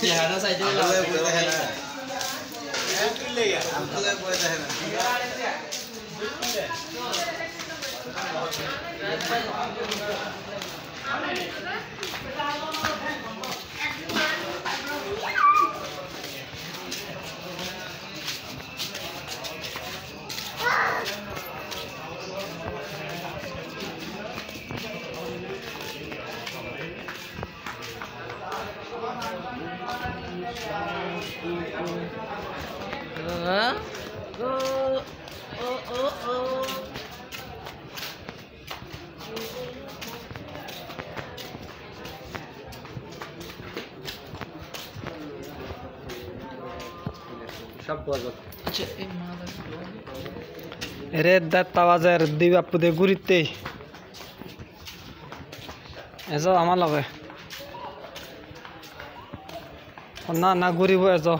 চেহারা সাইডে रे दावाजार दी बापू दे गुरीते ऐसा आमा लगे ना ना गुरीब ऐसा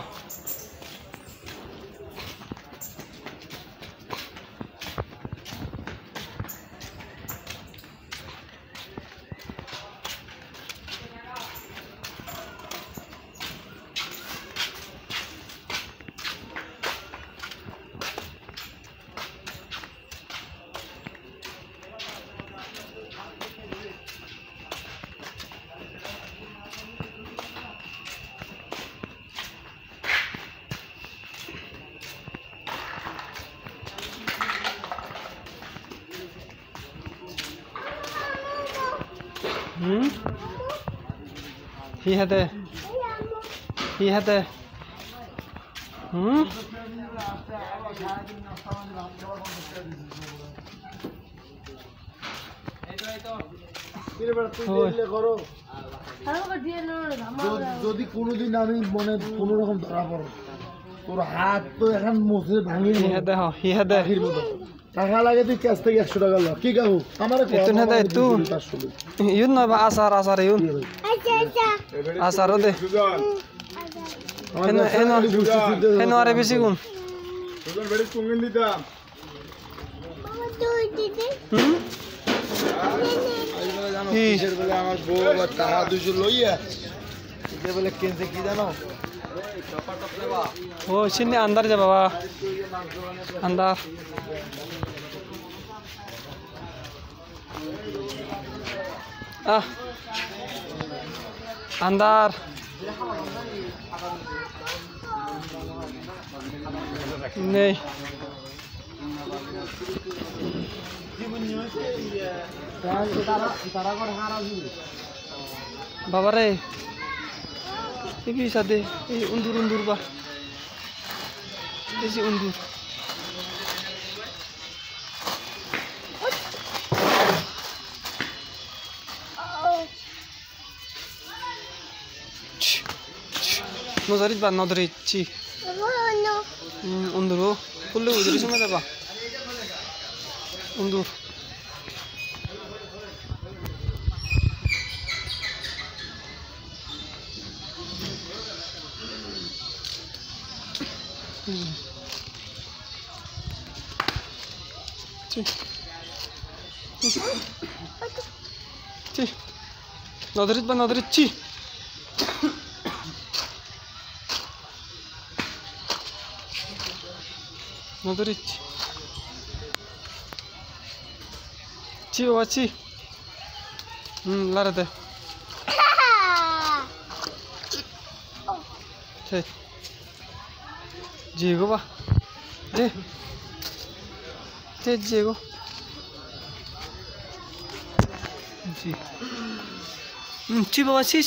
He had a যদি কোনোদিন আমি মনে কোনো রকম ধরা পড়ো তোর হাত তো এখন মুছে ভাঙি টাকা লাগে তুই ক্যাশ থেকে 100 টাকা লো কি কাহু আমারে এতুন হেদা এতু ইউন না আসার আসার ইউন আসার দে হেন আরে বেশি গুণ তোর বেড়ি কোঙ্গিন দিতাম বাবা তুই দিদি জানো কিসের বলে আমার বউ বা টাকা 200 লইয়া যে বলে কেনছে কি জানো ओ सिन्ने अंदर जा बाबा अंदर अंदर नहीं बाबा रे ये bisa deh, ini undur bah, ini undur. Nozarit bah, nozarit ci. Undur, kullu udah semua apa? Undur. Nodarit ba nodarit ci nodarit ci wa ci lara de Hey Diego ba Diego Ci bawa ci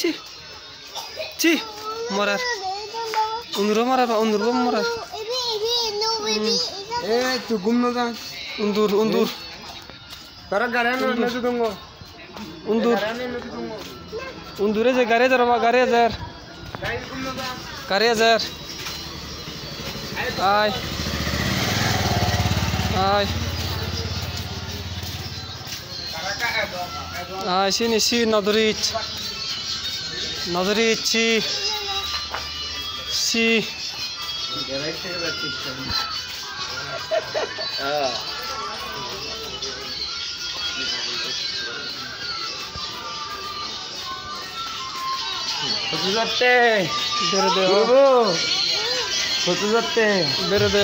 morar undur morar tu gumno da undur tara garane na tu dungo undur je garejar ay sini si nodarit si কত যাচ্ছে বেড়ে দে কত যাচ্ছে বেড়ে দে